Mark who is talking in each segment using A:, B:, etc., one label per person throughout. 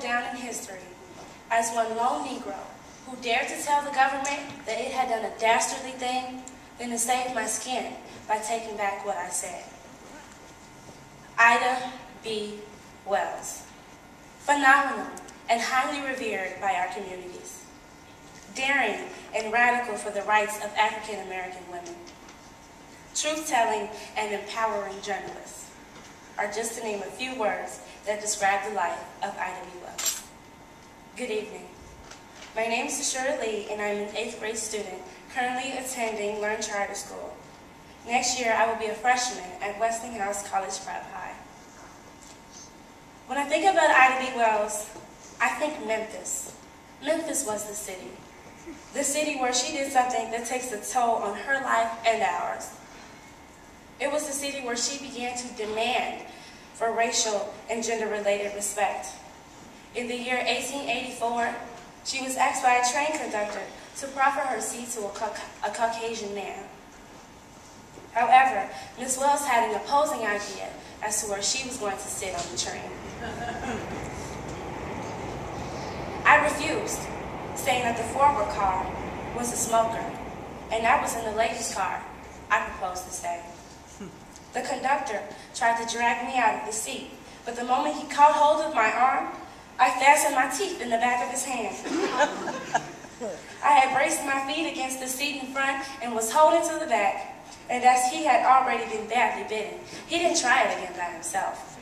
A: down in history as one lone Negro who dared to tell the government that it had done a dastardly thing than to save my skin by taking back what I said. Ida B. Wells. Phenomenal and highly revered by our communities. Daring and radical for the rights of African American women. Truth-telling and empowering journalists are just to name a few words that describe the life of Ida B. Wells. Good evening. My name is Teshura and I'm an 8th grade student currently attending Learn Charter School. Next year, I will be a freshman at Westinghouse College Prep High. When I think about Ida B. Wells, I think Memphis. Memphis was the city where she did something that takes a toll on her life and ours. It was the city where she began to demand for racial and gender-related respect. In the year 1884, she was asked by a train conductor to proffer her seat to a Caucasian man. However, Ms. Wells had an opposing idea as to where she was going to sit on the train. I refused, saying that the forward car was a smoker, and I was in the ladies' car. I proposed to stay. The conductor tried to drag me out of the seat, but the moment he caught hold of my arm, I fastened my teeth in the back of his hand. I had braced my feet against the seat in front and was holding to the back, and as he had already been badly bitten, he didn't try it again by himself.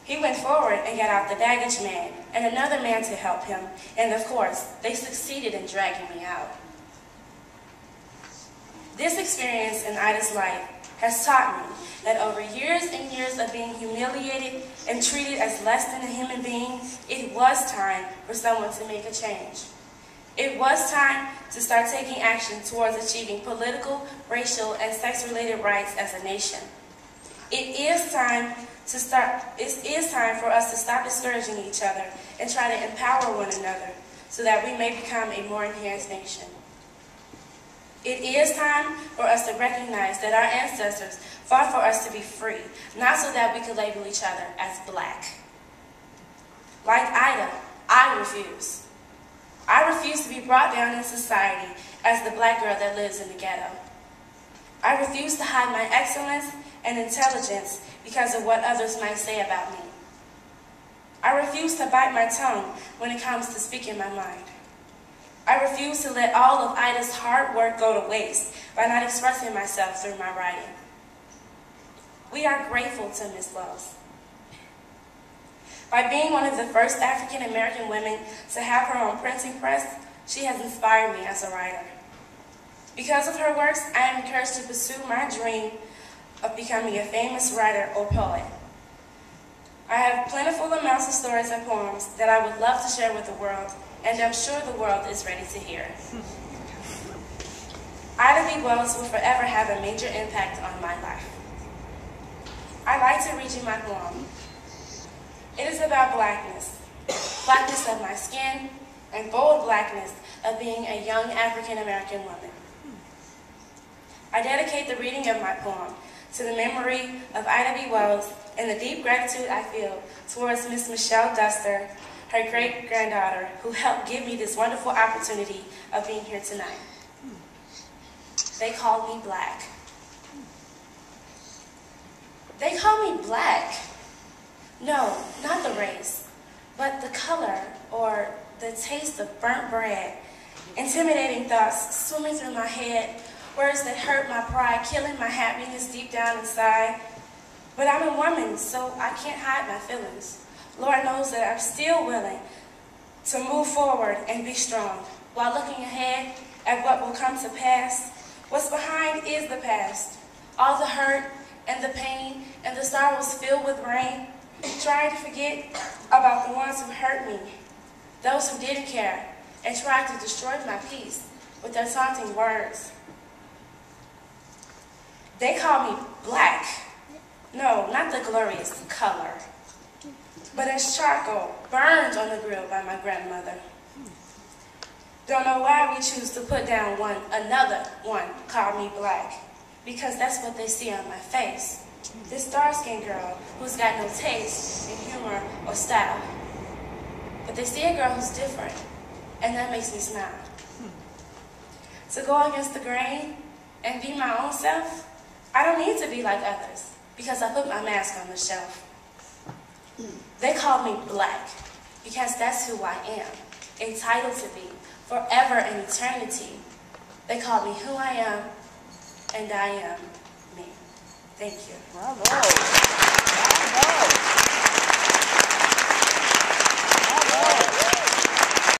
A: He went forward and got out the baggage man and another man to help him, and of course, they succeeded in dragging me out. This experience in Ida's life has taught me that over years and years of being humiliated and treated as less than a human being, it was time for someone to make a change. It was time to start taking action towards achieving political, racial, and sex-related rights as a nation. It is time for us to stop discouraging each other and try to empower one another so that we may become a more enhanced nation. It is time for us to recognize that our ancestors fought for us to be free, not so that we could label each other as black. Like Ida, I refuse. I refuse to be brought down in society as the black girl that lives in the ghetto. I refuse to hide my excellence and intelligence because of what others might say about me. I refuse to bite my tongue when it comes to speaking my mind. I refuse to let all of Ida's hard work go to waste by not expressing myself through my writing. We are grateful to Ms. Wells. By being one of the first African American women to have her own printing press, she has inspired me as a writer. Because of her works, I am encouraged to pursue my dream of becoming a famous writer or poet. I have plentiful amounts of stories and poems that I would love to share with the world, and I'm sure the world is ready to hear. Ida B. Wells will forever have a major impact on my life. I'd like to read you my poem. It is about blackness, blackness of my skin, and bold blackness of being a young African American woman. I dedicate the reading of my poem to the memory of Ida B. Wells and the deep gratitude I feel towards Miss Michelle Duster, her great-granddaughter, who helped give me this wonderful opportunity of being here tonight. They called me black. They call me black. No, not the race, but the color or the taste of burnt bread. Intimidating thoughts swimming through my head, words that hurt my pride, killing my happiness deep down inside. But I'm a woman, so I can't hide my feelings. Lord knows that I'm still willing to move forward and be strong, while looking ahead at what will come to pass. What's behind is the past. All the hurt and the pain and the sorrows filled with rain, trying to forget about the ones who hurt me, those who didn't care, and tried to destroy my peace with their taunting words. They call me black. No, not the glorious color, but as charcoal burned on the grill by my grandmother. Don't know why we choose to put down another one called me black, because that's what they see on my face. This dark-skinned girl who's got no taste in humor or style. but they see a girl who's different, and that makes me smile. To go against the grain and be my own self, I don't need to be like others, because I put my mask on the shelf. They call me black, because that's who I am, entitled to be, forever and eternity. They call me who I am, and I am me. Thank you.
B: Bravo. Bravo. Bravo.